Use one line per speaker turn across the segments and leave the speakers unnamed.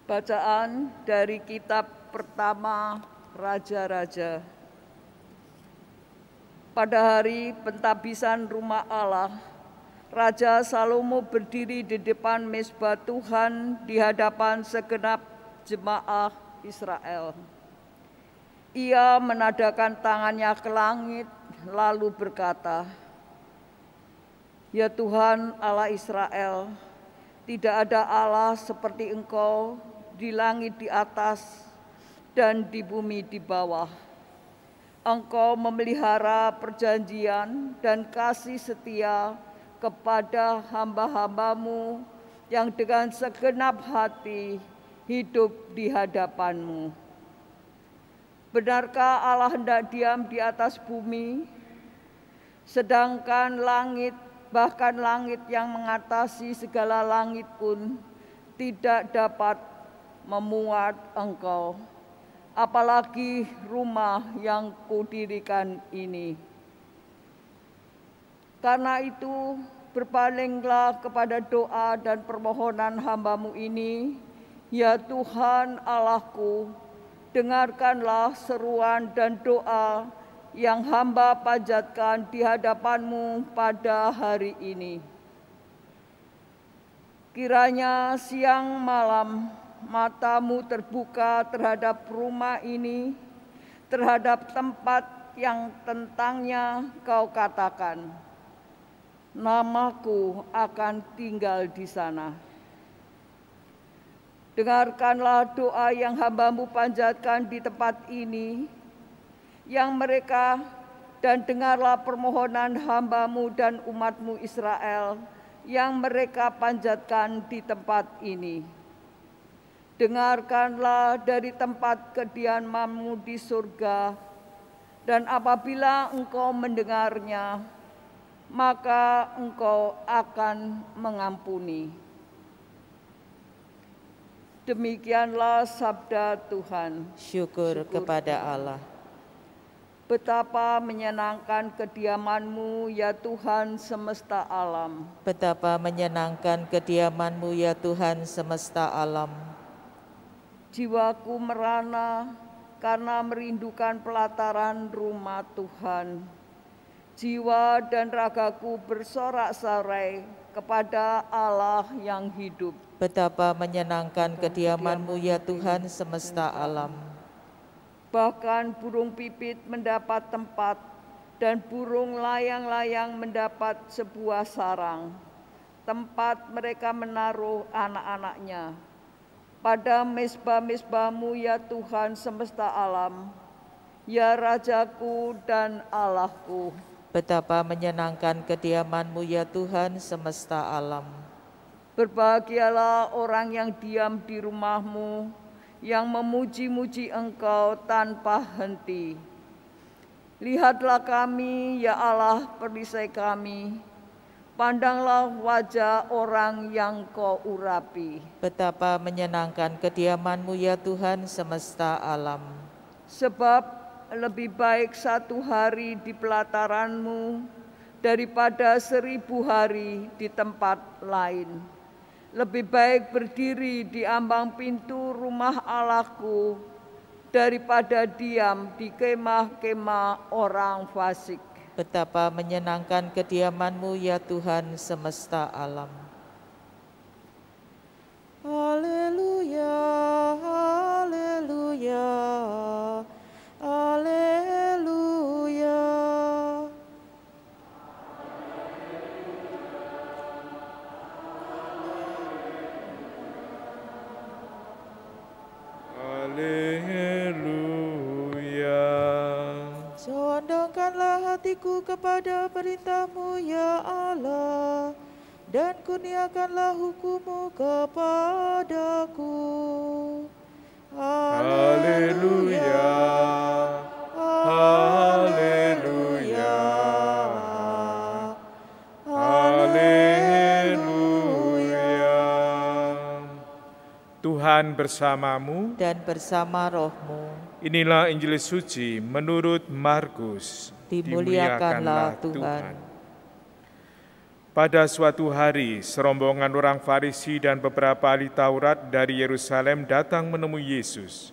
Bacaan dari kitab pertama Raja-Raja. Pada hari pentabisan rumah Allah, Raja Salomo berdiri di depan mezbah Tuhan di hadapan segenap jemaah Israel. Ia menadahkan tangannya ke langit lalu berkata, "Ya Tuhan Allah Israel, tidak ada Allah seperti Engkau di langit di atas dan di bumi di bawah. Engkau memelihara perjanjian dan kasih setia kepada hamba-hambamu yang dengan segenap hati hidup di hadapan-Mu. Benarkah Allah hendak diam di atas bumi, sedangkan langit, bahkan langit yang mengatasi segala langit pun tidak dapat memuat Engkau, apalagi rumah yang Kudirikan ini. Karena itu, berpalinglah kepada doa dan permohonan hamba-Mu ini, ya Tuhan Allahku, dengarkanlah seruan dan doa yang hamba panjatkan di hadapan-Mu pada hari ini. Kiranya siang malam mata-Mu terbuka terhadap rumah ini, terhadap tempat yang tentangnya Kau katakan, Namaku akan tinggal di sana. Dengarkanlah doa yang hamba-Mu panjatkan di tempat ini, yang mereka, dan dengarlah permohonan hamba-Mu dan umat-Mu Israel, yang mereka panjatkan di tempat ini. Dengarkanlah dari tempat kediaman-Mu di surga, dan apabila Engkau mendengarnya, maka Engkau akan mengampuni." Demikianlah sabda Tuhan.
Syukur kepada Allah.
Betapa menyenangkan kediaman-Mu, ya Tuhan semesta alam.
Betapa menyenangkan kediaman-Mu, ya Tuhan semesta alam.
Jiwaku merana karena merindukan pelataran rumah Tuhan. Jiwa dan ragaku bersorak-sorai kepada Allah yang hidup.
Betapa menyenangkan kediaman-Mu, ya Tuhan semesta alam.
Bahkan burung pipit mendapat tempat, dan burung layang-layang mendapat sebuah sarang, tempat mereka menaruh anak-anaknya. Pada mezbah-mezbah-Mu, ya Tuhan semesta alam, ya Rajaku dan Allahku.
Betapa menyenangkan kediaman-Mu, ya Tuhan semesta alam.
Berbahagialah orang yang diam di rumah-Mu, yang memuji-muji Engkau tanpa henti. Lihatlah kami, ya Allah perisai kami, pandanglah wajah orang yang Kau urapi.
Betapa menyenangkan kediaman-Mu, ya Tuhan semesta alam.
Sebab lebih baik 1 hari di pelataran-Mu daripada 1000 hari di tempat lain. Lebih baik berdiri di ambang pintu rumah Allahku daripada diam di kemah-kemah orang fasik.
Betapa menyenangkan kediaman-Mu, ya Tuhan semesta alam. Haleluya, haleluya, haleluya.
Haleluya.
Condongkanlah hatiku kepada perintah-Mu, ya Allah, dan kurniakanlah hukum-Mu kepadaku.
Haleluya. Haleluya. Haleluya. Tuhan bersamamu
Dan bersama roh-Mu.
Inilah Injil suci menurut Markus.
Dimuliakanlah Tuhan.
Pada suatu hari, serombongan orang Farisi dan beberapa ahli Taurat dari Yerusalem datang menemui Yesus.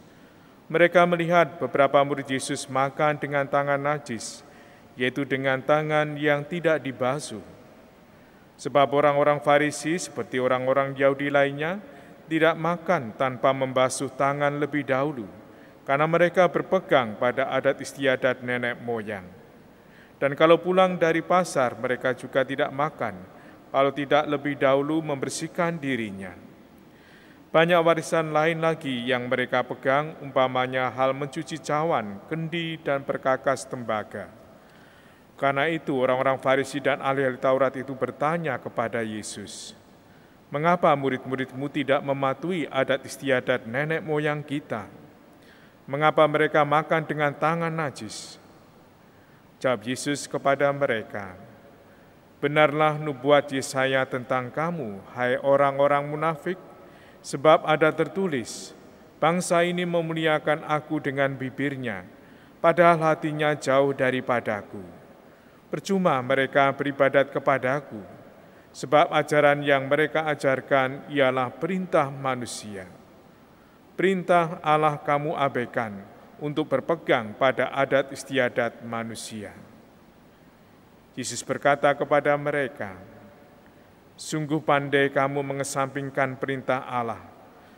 Mereka melihat beberapa murid Yesus makan dengan tangan najis, yaitu dengan tangan yang tidak dibasuh. Sebab orang-orang Farisi seperti orang-orang Yahudi lainnya tidak makan tanpa membasuh tangan lebih dahulu, karena mereka berpegang pada adat istiadat nenek moyang. Dan kalau pulang dari pasar, mereka juga tidak makan, kalau tidak lebih dahulu membersihkan dirinya. Banyak warisan lain lagi yang mereka pegang, umpamanya hal mencuci cawan, kendi, dan perkakas tembaga. Karena itu orang-orang Farisi dan ahli-ahli Taurat itu bertanya kepada Yesus, "Mengapa murid-muridmu tidak mematuhi adat istiadat nenek moyang kita? Mengapa mereka makan dengan tangan najis?" Jawab Yesus kepada mereka, "Benarlah nubuat Yesaya tentang kamu, hai orang-orang munafik, sebab ada tertulis, bangsa ini memuliakan aku dengan bibirnya, padahal hatinya jauh daripadaku. Percuma mereka beribadat kepadaku, sebab ajaran yang mereka ajarkan ialah perintah manusia. Perintah Allah kamu abaikan untuk berpegang pada adat istiadat manusia." Yesus berkata kepada mereka, "Sungguh pandai kamu mengesampingkan perintah Allah,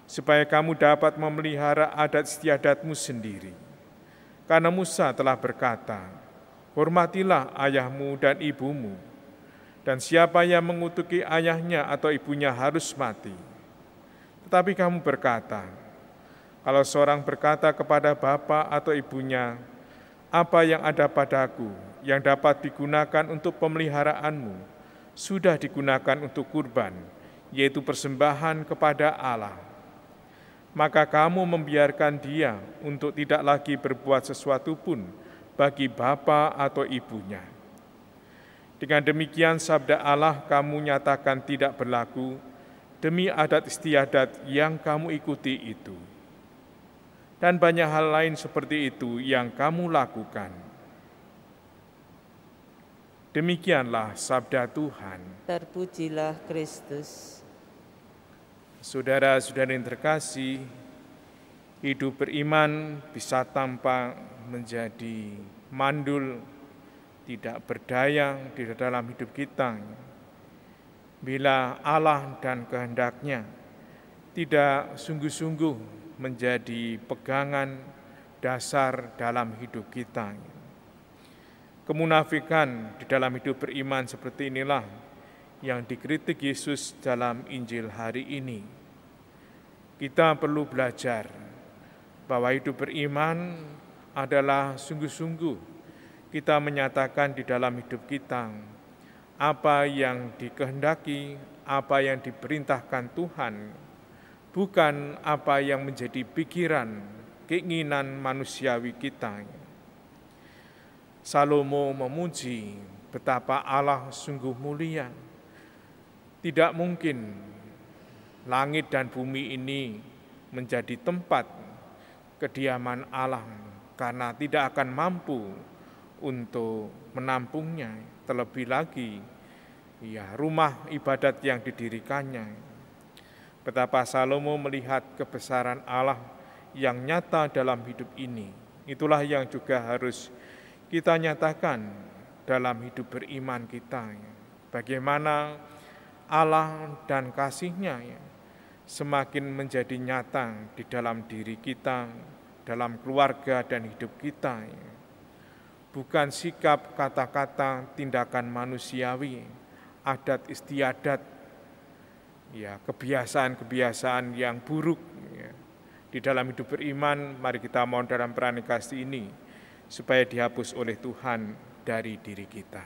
supaya kamu dapat memelihara adat istiadatmu sendiri. Karena Musa telah berkata, hormatilah ayahmu dan ibumu, dan siapa yang mengutuki ayahnya atau ibunya harus mati. Tetapi kamu berkata, kalau seorang berkata kepada bapa atau ibunya, apa yang ada padaku yang dapat digunakan untuk pemeliharaanmu, sudah digunakan untuk kurban, yaitu persembahan kepada Allah. Maka kamu membiarkan dia untuk tidak lagi berbuat sesuatu pun bagi bapa atau ibunya. Dengan demikian sabda Allah kamu nyatakan tidak berlaku demi adat istiadat yang kamu ikuti itu. Dan banyak hal lain seperti itu yang kamu lakukan." Demikianlah sabda Tuhan.
Terpujilah Kristus.
Saudara-saudari yang terkasih, hidup beriman bisa tampak menjadi mandul, tidak berdaya di dalam hidup kita, bila Allah dan kehendaknya tidak sungguh-sungguh menjadi pegangan dasar dalam hidup kita. Kemunafikan di dalam hidup beriman seperti inilah yang dikritik Yesus dalam Injil hari ini. Kita perlu belajar bahwa hidup beriman adalah sungguh-sungguh kita menyatakan di dalam hidup kita apa yang dikehendaki, apa yang diperintahkan Tuhan, bukan apa yang menjadi pikiran, keinginan manusiawi kita. Salomo memuji betapa Allah sungguh mulia. Tidak mungkin langit dan bumi ini menjadi tempat kediaman Allah, karena tidak akan mampu untuk menampungnya. Terlebih lagi, rumah ibadat yang didirikannya. Betapa Salomo melihat kebesaran Allah yang nyata dalam hidup ini. Itulah yang juga harus kita nyatakan dalam hidup beriman kita. Bagaimana Allah dan kasih-Nya semakin menjadi nyata di dalam diri kita, dalam keluarga dan hidup kita. Bukan sikap, kata-kata, tindakan manusiawi, adat istiadat, kebiasaan-kebiasaan yang buruk di dalam hidup beriman. Mari kita mohon dalam perani kasih ini supaya dihapus oleh Tuhan dari diri kita.